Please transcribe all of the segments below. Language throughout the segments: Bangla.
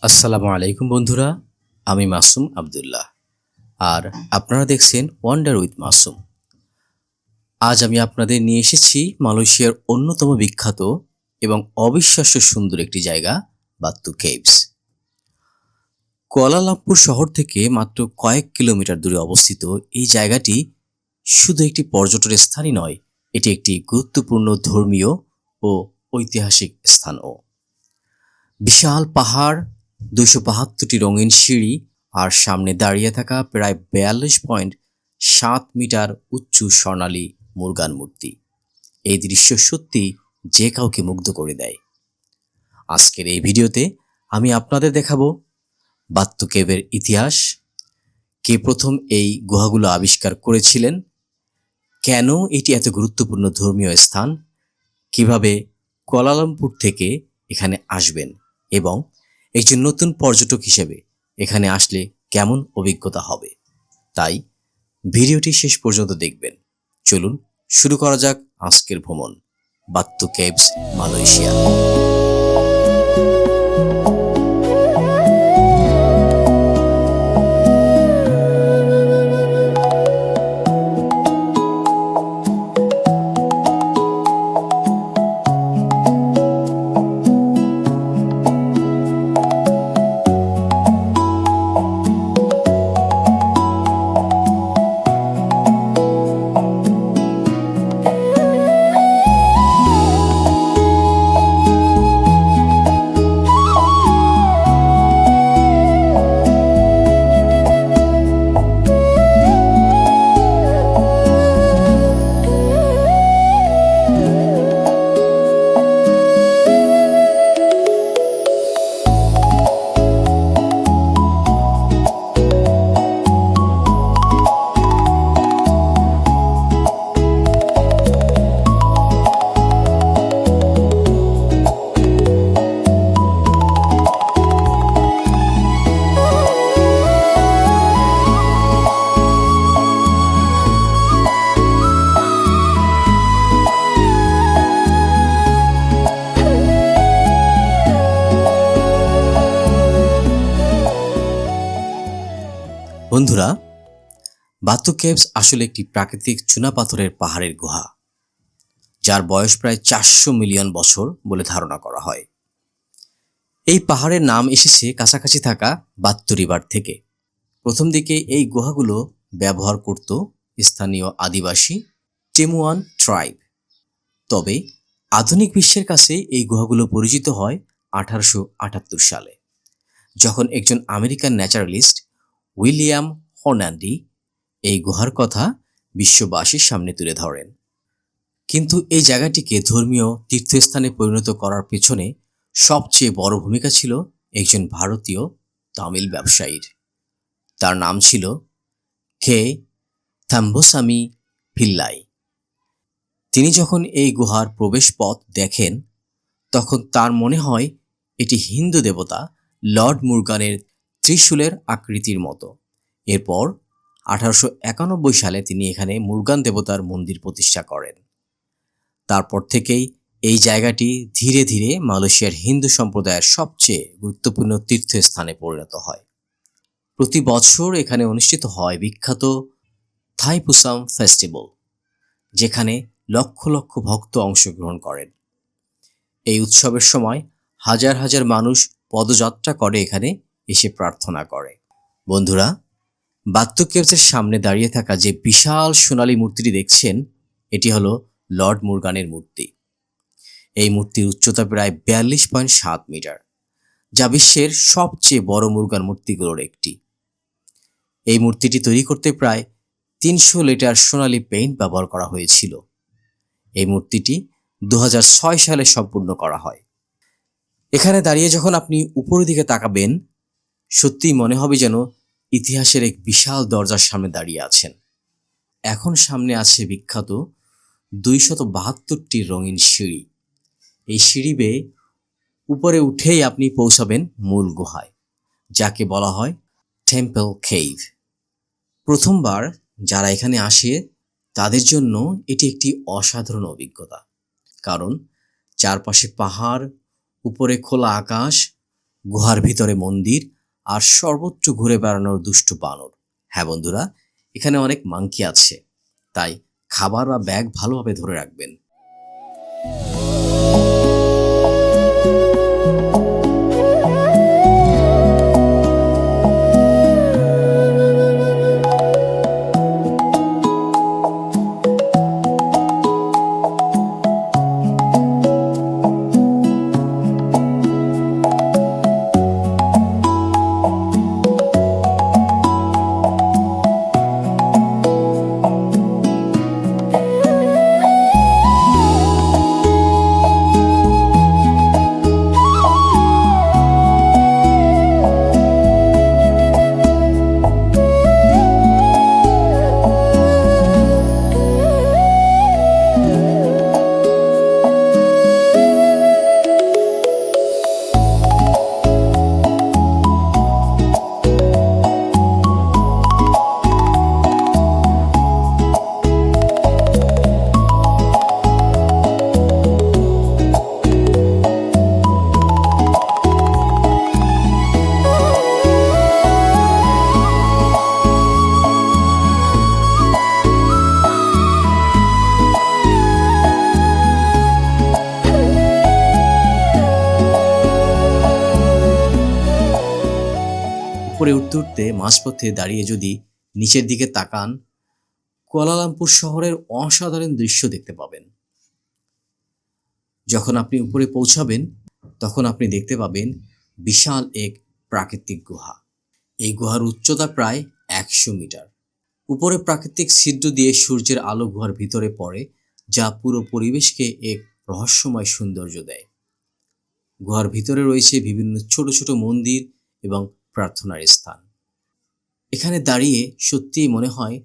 আসসালামু আলাইকুম বন্ধুরা, আমি মাসুম আবদুল্লাহ। আর আপনারা দেখছেন ওয়ান্ডার উইথ মাসুম। আজ আমি আপনাদের নিয়ে এসেছি মালয়েশিয়ার অন্যতম বিখ্যাত এবং অবিশ্বাস্য সুন্দর একটি জায়গা, বাত্তু কেভস। কুয়ালালামপুর শহর থেকে মাত্র কয়েক কিলোমিটার দূরে অবস্থিত এই জায়গাটি শুধু একটি পর্যটনের স্থানই নয়, এটি একটি গুরুত্বপূর্ণ ধর্মীয় ও ঐতিহাসিক স্থানও। বিশাল পাহাড়, 272টি রঙিন সিঁড়ি আর সামনে দাঁড়িয়ে থাকা প্রায় 42.7 মিটার উঁচু স্বর্ণালী মুরগান মূর্তি, এই দৃশ্য সত্যি যে কাউকে মুগ্ধ করে দেয়। আজকের এই ভিডিওতে আমি আপনাদের দেখাবো বাত্তু কেভের ইতিহাস, কে প্রথম এই গুহাগুলো আবিষ্কার করেছিলেন, কেন এটি এত গুরুত্বপূর্ণ ধর্মীয় স্থান, কিভাবে কুয়ালালামপুর থেকে এখানে আসবেন এবং একজন নতুন পর্যটক হিসেবে এখানে আসলে কেমন অভিজ্ঞতা হবে। তাই ভিডিওটি শেষ পর্যন্ত দেখবেন। চলুন শুরু করা যাক আজকের ভ্রমণ, বাত্তু কেভস, মালয়েশিয়া। বন্ধুরা, বাত্তু কেভস আসলে একটি প্রাকৃতিক চুনাপাথরের পাহাড়ের গুহা, যার বয়স প্রায় 400 মিলিয়ন বছর বলে ধারণা করা হয়। এই পাহাড়ের নাম এসেছে কাছাকাছি থাকা বাত্তু রিভার থেকে। প্রথম দিকে এই গুহাগুলো ব্যবহার করত স্থানীয় আদিবাসী চেমুয়ান ট্রাইব। তবে আধুনিক বিশ্বের কাছে এই গুহাগুলো পরিচিত হয় 1878 সালে, যখন একজন আমেরিকান ন্যাচারালিস্ট উইলিয়াম হর্নান্ডি এই গুহার কথা বিশ্ববাসীর সামনে তুলে ধরেন। কিন্তু এই জায়গাটিকে ধর্মীয় তীর্থস্থানে পরিণত করার পেছনে সবচেয়ে বড় ভূমিকা ছিল একজন ভারতীয় তামিল ব্যবসায়ীর। তার নাম ছিল কে থাম্বুসামি পিল্লাই। তিনি যখন এই গুহার প্রবেশ পথ দেখেন, তখন তার মনে হয় এটি হিন্দু দেবতা লর্ড মুরগানের ত্রিশূলের আকৃতির মতো। এরপর 1891 সালে তিনি এখানে মুরগান দেবতার মন্দির প্রতিষ্ঠা করেন। তারপর থেকেই এই জায়গাটি ধীরে ধীরে মালয়েশিয়ার হিন্দু সম্প্রদায়ের সবচেয়ে গুরুত্বপূর্ণ তীর্থস্থানে পরিণত হয়। প্রতি বছর এখানে অনুষ্ঠিত হয় বিখ্যাত থাইপুসাম ফেস্টিভ্যাল, যেখানে লক্ষ লক্ষ ভক্ত অংশগ্রহণ করেন। এই উৎসবের সময় হাজার হাজার মানুষ পদযাত্রা করে এখানে এসে প্রার্থনা করে। বন্ধুরা, বাত্তু কেভসের সামনে দাঁড়িয়ে থাকা যে বিশাল সোনালী মূর্তিটি দেখছেন, এটি হলো লর্ড মুরগানের মূর্তি। এই মূর্তির উচ্চতা প্রায় 42.7 মিটার, যা বিশ্বের সবচেয়ে বড় মুরগান মূর্তিগুলোর একটি। এই মূর্তিটি তৈরি করতে প্রায় 300 লিটার সোনালী পেইন্ট ব্যবহার করা হয়েছিল। এই মূর্তিটি 2006 সালে সম্পূর্ণ করা হয়। এখানে দাঁড়িয়ে যখন আপনি উপরের দিকে তাকাবেন, সত্যিই মনে হবে যেন ইতিহাসের এক বিশাল দরজার সামনে দাঁড়িয়ে আছেন। এখন সামনে আছে বিখ্যাত 272টি রঙিন সিঁড়ি। এই সিঁড়ি বেয়ে উপরে উঠেই আপনি পৌঁছাবেন মূল গুহায়, যাকে বলা হয় টেম্পল কেভ। প্রথমবার যারা এখানে আসে তাদের জন্য এটি একটি অসাধারণ অভিজ্ঞতা, কারণ চারপাশে পাহাড়, উপরে খোলা আকাশ গুহার ভিতরে মন্দির আর সর্বোচ্চ ঘুরে বেড়ানোর দুষ্টু বানর। হ্যাঁ বন্ধুরা, এখানে অনেক মাংকি আছে, তাই খাবার বা ব্যাগ ভালোভাবে ধরে রাখবেন। উপরে উঠতে উঠতে মাঝপথে দাঁড়িয়ে যদি নিচের দিকে তাকান, কুয়ালালামপুর শহরের অসাধারণ দৃশ্য দেখতে পাবেন। যখন আপনি উপরে পৌঁছাবেন তখন আপনি দেখতে পাবেন বিশাল এক প্রাকৃতিক গুহা। এই গুহার উচ্চতা প্রায় 100 মিটার। উপরে প্রাকৃতিক ছিদ্র দিয়ে সূর্যের আলো গুহার ভিতরে পড়ে, যা পুরো পরিবেশকে এক রহস্যময় সৌন্দর্য দেয়। গুহার ভিতরে রয়েছে বিভিন্ন ছোট ছোট মন্দির এবং প্রার্থনার স্থান। এখানে দাঁড়িয়ে সত্যিই মনে হয়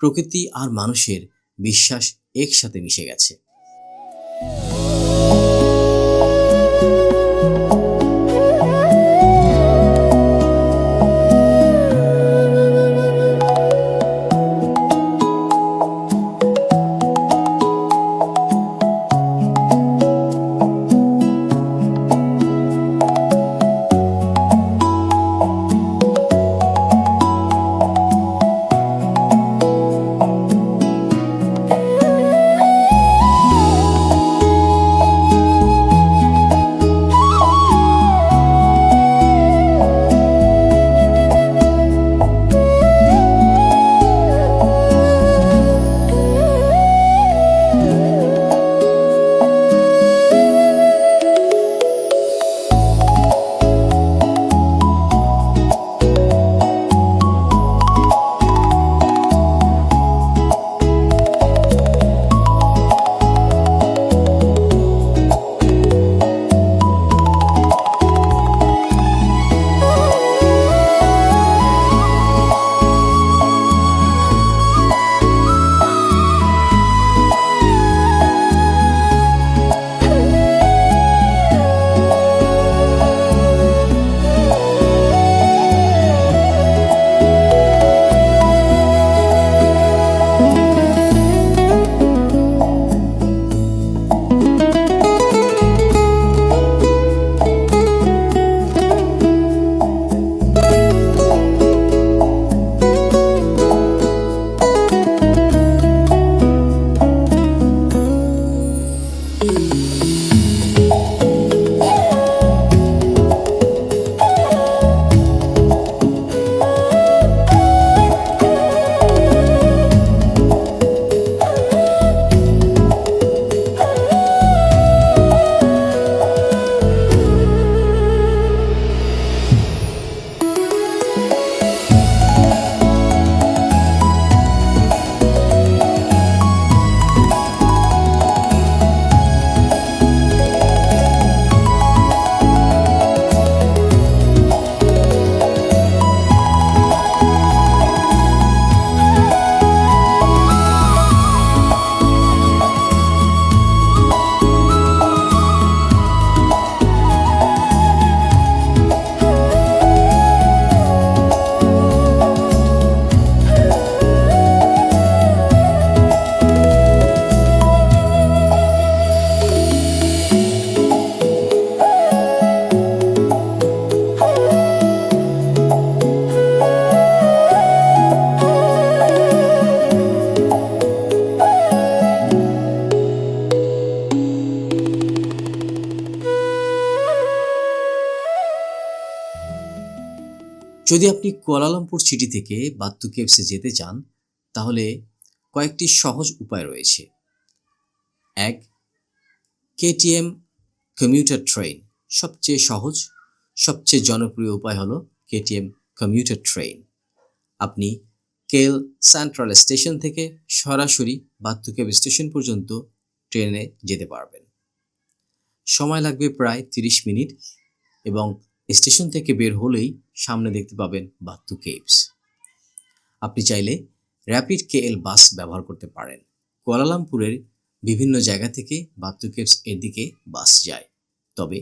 প্রকৃতি আর মানুষের বিশ্বাস একসাথে মিশে গেছে। যদি আপনি কুয়ালালামপুর সিটি থেকে বাত্তু কেভসে যেতে চান তাহলে কয়েকটি সহজ উপায় রয়েছে। 1. KTM commuter train. সবচেয়ে সহজ, সবচেয়ে জনপ্রিয় উপায় হলো কেটিএম কমিউটার ট্রেন। আপনি কেল সেন্ট্রাল স্টেশন থেকে সরাসরি বাত্তু কেভ স্টেশন পর্যন্ত ট্রেনে যেতে পারবেন। সময় লাগবে প্রায় 30 মিনিট এবং স্টেশন থেকে বের হলেই সামনে দেখতে পাবেন বাত্তু কেভস। আপনি চাইলে র্যাপিড কেএল বাস ব্যবহার করতে পারেন। কুয়ালালামপুরের বিভিন্ন জায়গা থেকে বাত্তু কেভস এর দিকে বাস যায়, তবে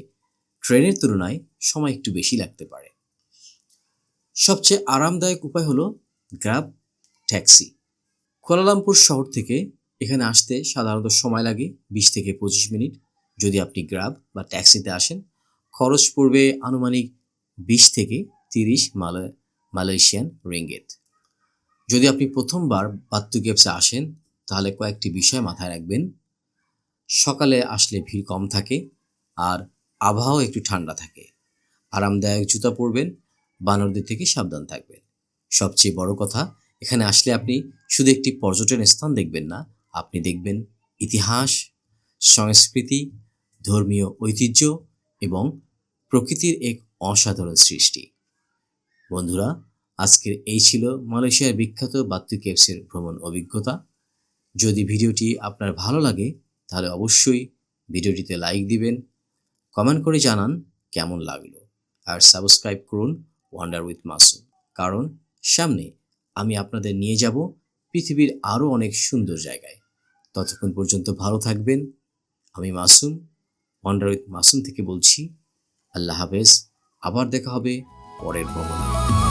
ট্রেনের তুলনায় সময় একটু বেশি লাগতে পারে। সবচেয়ে আরামদায়ক উপায় হলো গ্র্যাব ট্যাক্সি। কুয়ালালামপুর শহর থেকে এখানে আসতে সাধারণত সময় লাগে 20 থেকে 25 মিনিট। যদি আপনি গ্র্যাব বা ট্যাক্সিতে আসেন খরচ পড়বে আনুমানিক 20 থেকে 30 মালয়েশিয়ান রিঙ্গিত। যদি আপনি প্রথমবার বাত্তু কেভসে আসেন তাহলে কয়েকটি বিষয় মাথায় রাখবেন। সকালে আসলে ভিড় কম থাকে আর আবহাওয়া একটু ঠান্ডা থাকে। আরামদায়ক জুতা পরবেন, বানরদের থেকে সাবধান থাকবেন। সবচেয়ে বড় কথা, এখানে আসলে আপনি শুধু একটি পর্যটন স্থান দেখবেন না, আপনি দেখবেন ইতিহাস, সংস্কৃতি, ধর্মীয় ঐতিহ্য এবং প্রকৃতির এক অসাধারণ সৃষ্টি। বন্ধুরা, আজকের এই ছিল মালয়েশিয়ার বিখ্যাত বাত্তু কেভসের ভ্রমণ অভিজ্ঞতা। যদি ভিডিওটি আপনার ভালো লাগে তাহলে অবশ্যই ভিডিওটিতে লাইক দিবেন, কমেন্ট করে জানান কেমন লাগলো, আর সাবস্ক্রাইব করুন ওয়ান্ডার উইথ মাসুম। কারণ সামনে আমি আপনাদের নিয়ে যাব পৃথিবীর আরও অনেক সুন্দর জায়গায়। ততক্ষণ পর্যন্ত ভালো থাকবেন। আমি মাসুম, ওয়ান্ডার উইথ মাসুম থেকে বলছি। আল্লাহ হাফেজ। আবার দেখা হবে পরের ভ্রমণে।